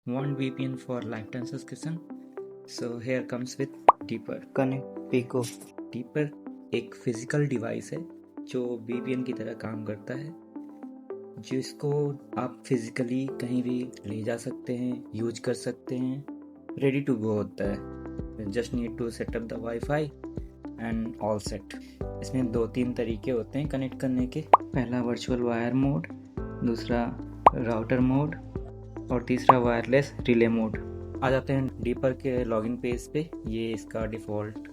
Want VPN for lifetime subscription? So here comes with Deeper. Connect पिको। Deeper एक physical device है जो VPN की तरह काम करता है, जिसको आप फिजिकली कहीं भी ले जा सकते हैं, यूज कर सकते हैं, रेडी टू गो होता है। Just need to setup the wifi and all set. इसमें 2-3 तरीके होते हैं कनेक्ट करने के। पहला वर्चुअल वायर मोड, दूसरा राउटर मोड और तीसरा वायरलेस रिले मोड। आ जाते हैं डीपर के लॉगिन पेज पे। ये इसका डिफ़ॉल्ट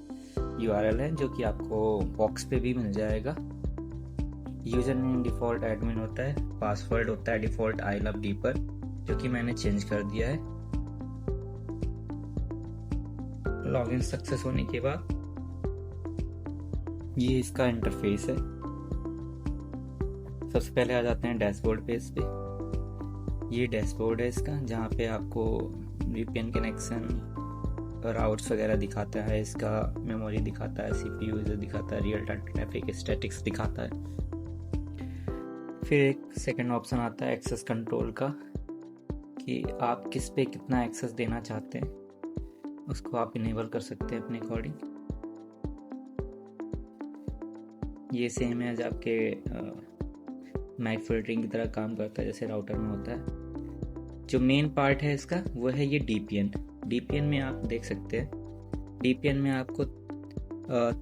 URL है जो कि आपको बॉक्स पे भी मिल जाएगा। यूज़र नेम डिफ़ॉल्ट एडमिन होता है, पासवर्ड होता है डिफ़ॉल्ट आई लव डीपर, जो कि मैंने चेंज कर दिया है। लॉगिन सक्सेस होने के बाद ये इसका इंटरफेस है। सबसे पहले आ जाते हैं डैशबोर्ड पेज पे। ये डैशबोर्ड है इसका, जहाँ पे आपको VPN कनेक्शन, राउट्स वगैरह दिखाता है, इसका मेमोरी दिखाता है, CPU यूजर दिखाता है, रियल टाइम ट्रैफिक स्टैटिक्स दिखाता है। फिर एक सेकंड ऑप्शन आता है एक्सेस कंट्रोल का, कि आप किस पे कितना एक्सेस देना चाहते हैं, उसको आप इनेबल कर सकते हैं अपने अकॉर्डिंग। ये सेम है जो आपके मैक फिल्टरिंग की तरह काम करता है, जैसे राउटर में होता है। जो मेन पार्ट है इसका वो है ये DPN में आप देख सकते हैं। DPN में आपको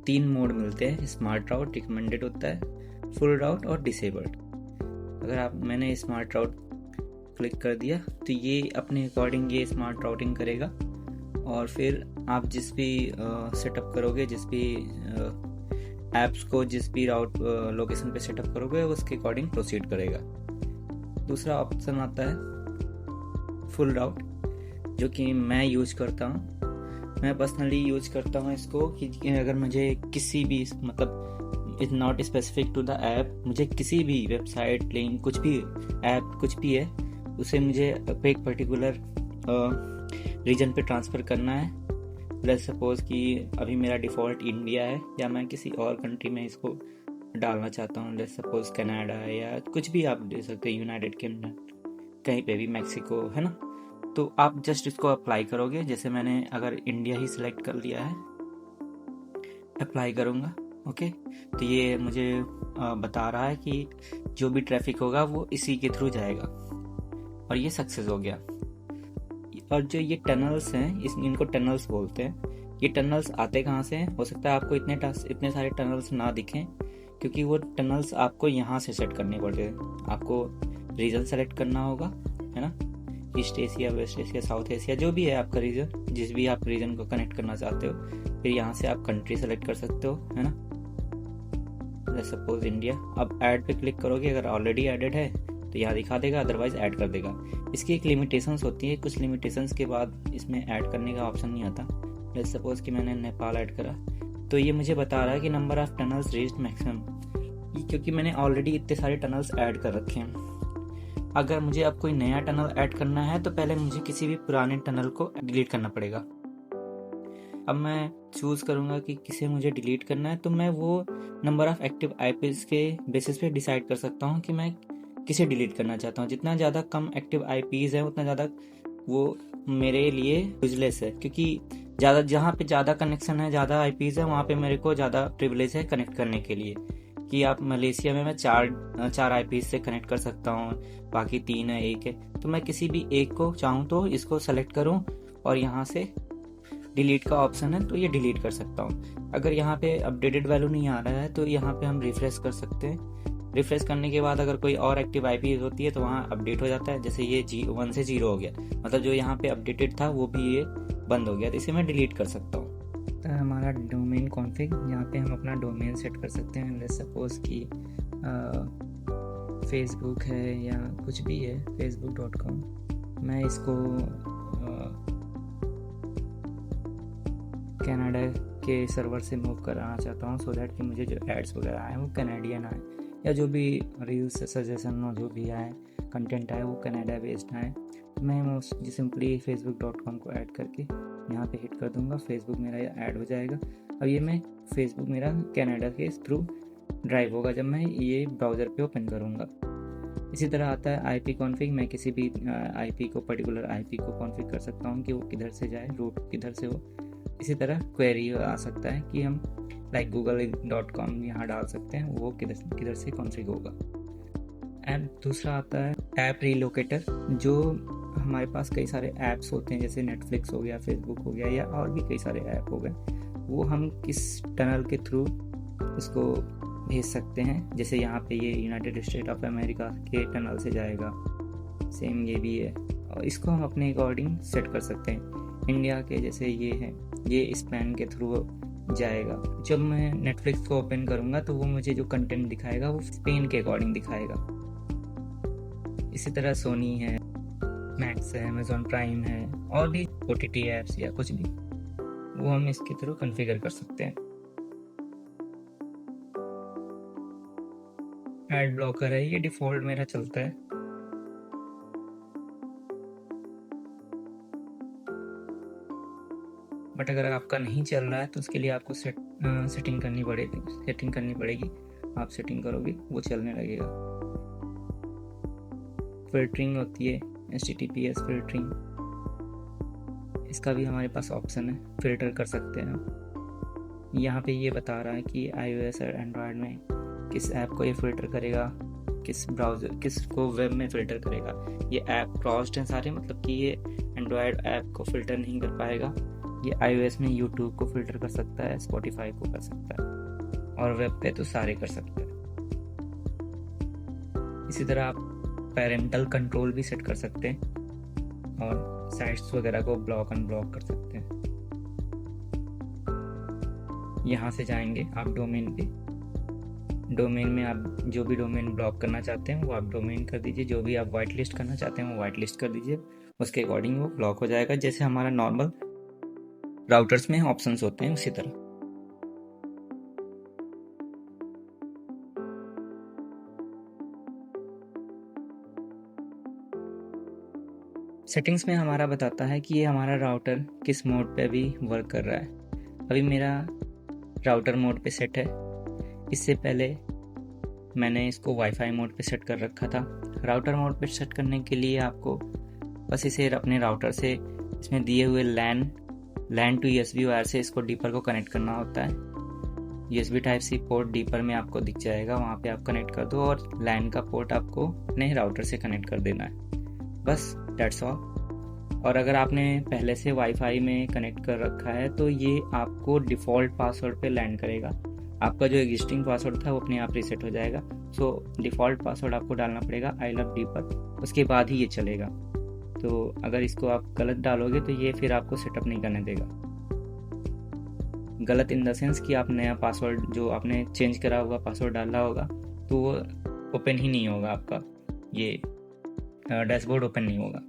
3 मोड मिलते हैं। स्मार्ट राउट रिकमेंडेड होता है, फुल राउट और डिसेबल्ड। अगर मैंने स्मार्ट राउट क्लिक कर दिया तो ये अपने अकॉर्डिंग ये स्मार्ट राउटिंग करेगा, और फिर आप जिस भी सेटअप करोगे, जिस भी ऐप्स को जिस भी राउट लोकेशन पे सेटअप करोगे उसके अकॉर्डिंग प्रोसीड करेगा। दूसरा ऑप्शन आता है फुल राउट, जो कि मैं यूज करता हूँ। मैं पर्सनली यूज करता हूँ इसको कि अगर मुझे किसी भी, मतलब it's not specific to the app, मुझे किसी भी वेबसाइट लिंक कुछ भी ऐप कुछ भी है उसे मुझे एक पर्टिकुलर रीजन पे ट्रांसफ़र करना है। लेट्स सपोज कि अभी मेरा डिफ़ॉल्ट इंडिया है, या मैं किसी और कंट्री में इसको डालना चाहता हूँ, लेट्स सपोज कनाडा या कुछ भी आप दे सकते हैं, यूनाइटेड किंगडम, कहीं पे भी, मैक्सिको, है ना। तो आप जस्ट इसको अप्लाई करोगे। जैसे मैंने अगर इंडिया ही सिलेक्ट कर लिया है, अप्लाई करूँगा, ओके। तो ये मुझे बता रहा है कि जो भी ट्रैफिक होगा वो इसी के थ्रू जाएगा, और ये सक्सेस हो गया। और जो ये टनल्स हैं, इनको टनल्स बोलते हैं। ये टनल्स आते कहाँ से हैं? हो सकता है आपको इतने सारे टनल्स ना दिखें, क्योंकि वो टनल्स आपको यहाँ से सेट करने पड़ते हैं। आपको रीजन सेलेक्ट करना होगा, है ना, east Asia, west Asia, south Asia, जो भी है आपका रीजन, जिस भी आप रीजन को कनेक्ट करना चाहते हो। फिर यहाँ से आप कंट्री सेलेक्ट कर सकते हो, है ना, जैसे सपोज इंडिया। अब ऐड पे क्लिक करोगे, अगर ऑलरेडी एडेड है तो यहाँ दिखा देगा, अदरवाइज ऐड कर देगा। इसकी एक लिमिटेशंस होती है, कुछ लिमिटेशंस के बाद इसमें ऐड करने का ऑप्शन नहीं आता। लेट्स सपोज कि मैंने नेपाल ऐड करा, तो ये मुझे बता रहा है कि number of tunnels reached maximum, क्योंकि मैंने ऑलरेडी इतने सारे टनल्स ऐड कर रखे हैं। अगर मुझे अब कोई नया टनल ऐड करना है तो पहले मुझे किसी भी पुराने टनल को डिलीट करना पड़ेगा। अब मैं चूज़ करूँगा कि किसे मुझे डिलीट करना है, तो मैं वो नंबर ऑफ़ एक्टिव IPs के बेसिस पे डिसाइड कर सकता हूँ कि मैं किसे डिलीट करना चाहता हूँ। जितना ज़्यादा कम एक्टिव IPs है उतना ज़्यादा वो मेरे लिए यूजलेस है, क्योंकि जहाँ पे ज़्यादा कनेक्शन है, ज़्यादा IPs है, वहाँ पे मेरे को ज़्यादा प्रिविलेज है कनेक्ट करने के लिए। कि आप मलेशिया में मैं चार IPs से कनेक्ट कर सकता हूँ, बाकी 3 है, 1 है, तो मैं किसी भी एक को चाहूँ तो इसको सेलेक्ट करूँ और यहाँ से डिलीट का ऑप्शन है तो ये डिलीट कर सकता हूँ। अगर यहाँ पे अपडेटेड वैल्यू नहीं आ रहा है तो यहाँ पे हम रिफ्रेश कर सकते हैं। रिफ्रेश करने के बाद अगर कोई और एक्टिव IP होती है तो वहाँ अपडेट हो जाता है। जैसे ये 1 से 0 हो गया, मतलब जो यहाँ पे अपडेटेड था वो भी ये बंद हो गया, तो इसे मैं डिलीट कर सकता हूँ। तो हमारा डोमेन कॉन्फ़िग, यहाँ पे हम अपना डोमेन सेट कर सकते हैं। लेट्स सपोज कि फेसबुक है या कुछ भी है, facebook.com। मैं इसको कनाडा के सर्वर से मूव कराना चाहता हूँ, सो दैट कि मुझे जो एड्स वगैरह आए वो कैनेडियन आए, या जो भी रील्स सजेशन हो, जो भी आए कंटेंट आए वो कनाडा बेस्ड आए। मैं सिंपली facebook.com को ऐड करके यहाँ पे हिट कर दूँगा, फेसबुक मेरा ऐड हो जाएगा। अब ये मैं फेसबुक मेरा कनाडा के थ्रू ड्राइव होगा जब मैं ये ब्राउज़र पे ओपन करूँगा। इसी तरह आता है आईपी कॉन्फ़िग। मैं किसी भी आईपी को, पर्टिकुलर आईपी को कॉन्फ़िग कर सकता हूँ कि वो किधर से जाए, रूट किधर से हो। इसी तरह क्वेरी आ सकता है कि हम लाइक google.com यहाँ डाल सकते हैं, वो किधर से कॉन्फ़िग होगा। एंड दूसरा आता है ऐप रीलोकेटर, जो हमारे पास कई सारे ऐप्स होते हैं, जैसे नेटफ्लिक्स हो गया, फेसबुक हो गया, या और भी कई सारे ऐप हो गए, वो हम किस टनल के थ्रू इसको भेज सकते हैं। जैसे यहाँ पे ये यूनाइटेड स्टेट ऑफ अमेरिका के टनल से जाएगा, सेम ये भी है, और इसको हम अपने अकॉर्डिंग सेट कर सकते हैं। इंडिया के जैसे ये है, ये स्पेन के थ्रू जाएगा। जब मैं नेटफ्लिक्स को ओपन करूँगा तो वो मुझे जो कंटेंट दिखाएगा वो स्पेन के अकॉर्डिंग दिखाएगा। इसी तरह सोनी है, मैक्स है, अमेजॉन प्राइम है, और भी OTT ऐप्स या कुछ भी, वो हम इसके थ्रू कॉन्फ़िगर कर सकते हैं। एड ब्लॉकर है, ये डिफ़ॉल्ट मेरा चलता है। बट अगर आपका नहीं चल रहा है तो उसके लिए आपको सेटिंग करनी पड़ेगी। आप सेटिंग करोगे वो चलने लगेगा। फिल्टरिंग होती है, HTTPS फिल्टरिंग, इसका भी हमारे पास ऑप्शन है, फिल्टर कर सकते हैं हम। यहाँ पे ये बता रहा है कि iOS और एंड्रॉयड में किस ऐप को ये फ़िल्टर करेगा, किस ब्राउज़र, किसको वेब में फ़िल्टर करेगा। ये ऐप क्रॉस्ड हैं सारे, मतलब कि ये एंड्रॉयड ऐप को फ़िल्टर नहीं कर पाएगा। ये iOS में यूट्यूब को फ़िल्टर कर सकता है, स्पॉटिफाई को कर सकता है, और वेब पे तो सारे कर सकता है। इसी तरह आप पेरेंटल कंट्रोल भी सेट कर सकते हैं, और साइट्स वगैरह को ब्लॉक अनब्लॉक कर सकते हैं। यहाँ से जाएंगे आप डोमेन पे। डोमेन में आप जो भी डोमेन ब्लॉक करना चाहते हैं वो आप डोमेन कर दीजिए, जो भी आप वाइट लिस्ट करना चाहते हैं वो वाइट लिस्ट कर दीजिए, उसके अकॉर्डिंग वो ब्लॉक हो जाएगा, जैसे हमारा नॉर्मल राउटर्स में ऑप्शंस होते हैं उसी तरह। सेटिंग्स में हमारा बताता है कि ये हमारा राउटर किस मोड पे अभी वर्क कर रहा है। अभी मेरा राउटर मोड पे सेट है। इससे पहले मैंने इसको वाईफाई मोड पे सेट कर रखा था। राउटर मोड पे सेट करने के लिए आपको बस इसे अपने राउटर से इसमें दिए हुए लैन टू USB वायर से इसको डीपर को कनेक्ट करना होता है। USB Type-C पोर्ट डीपर में आपको दिख जाएगा, वहाँ पे आप कनेक्ट कर दो, और लैन का पोर्ट आपको अपने राउटर से कनेक्ट कर देना है, बस दैट्स ऑल। और अगर आपने पहले से वाईफाई में कनेक्ट कर रखा है तो ये आपको डिफ़ॉल्ट पासवर्ड पे लैंड करेगा। आपका जो एग्जिस्टिंग पासवर्ड था वो अपने आप रीसेट हो जाएगा। सो डिफ़ॉल्ट पासवर्ड आपको डालना पड़ेगा आई लव डीपर, उसके बाद ही ये चलेगा। तो अगर इसको आप गलत डालोगे तो ये फिर आपको सेटअप नहीं करने देगा। गलत इन द सेंस कि आप नया पासवर्ड जो आपने चेंज करा हुआ पासवर्ड डाला होगा तो वो ओपन ही नहीं होगा, आपका ये डैशबोर्ड ओपन नहीं होगा।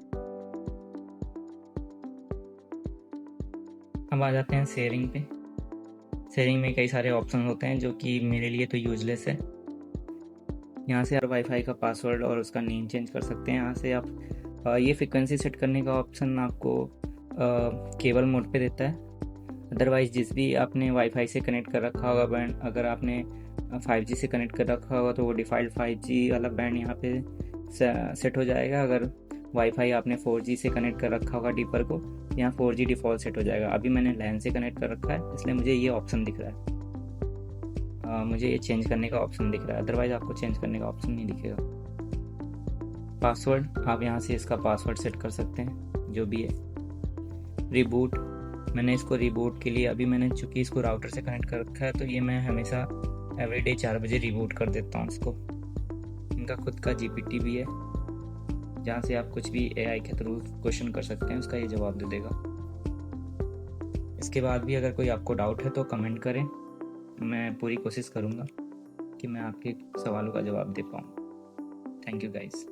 अब आ जाते हैं शेयरिंग पे। शेयरिंग में कई सारे ऑप्शन होते हैं जो कि मेरे लिए तो यूजलेस है। यहाँ से आप वाईफाई का पासवर्ड और उसका नेम चेंज कर सकते हैं। यहाँ से आप ये फ्रिक्वेंसी सेट करने का ऑप्शन आपको केबल मोड पे देता है। अदरवाइज़ जिस भी आपने वाईफाई से कनेक्ट कर रखा होगा बैंड, अगर आपने 5G से कनेक्ट कर रखा होगा तो वो डिफ़ॉल्ट 5G वाला बैंड यहाँ पे सेट हो जाएगा। अगर वाईफाई आपने 4G से कनेक्ट कर रखा होगा डीपर को, यहाँ 4G डिफ़ॉल्ट सेट हो जाएगा। अभी मैंने लैन से कनेक्ट कर रखा है इसलिए मुझे ये ऑप्शन दिख रहा है, मुझे ये चेंज करने का ऑप्शन दिख रहा है, अदरवाइज़ आपको चेंज करने का ऑप्शन नहीं दिखेगा। पासवर्ड आप यहाँ से इसका पासवर्ड सेट कर सकते हैं जो भी है। रिबूट, मैंने इसको रिबूट के लिए अभी मैंने चूँकि इसको राउटर से कनेक्ट कर रखा है तो ये मैं हमेशा एवरीडे 4 बजे रिबूट कर देता हूँ इसको। इनका खुद का GPT भी है जहाँ से आप कुछ भी AI के थ्रू क्वेश्चन कर सकते हैं, उसका ये जवाब दे देगा। इसके बाद भी अगर कोई आपको डाउट है तो कमेंट करें, मैं पूरी कोशिश करूँगा कि मैं आपके सवालों का जवाब दे पाऊँ। Thank you guys.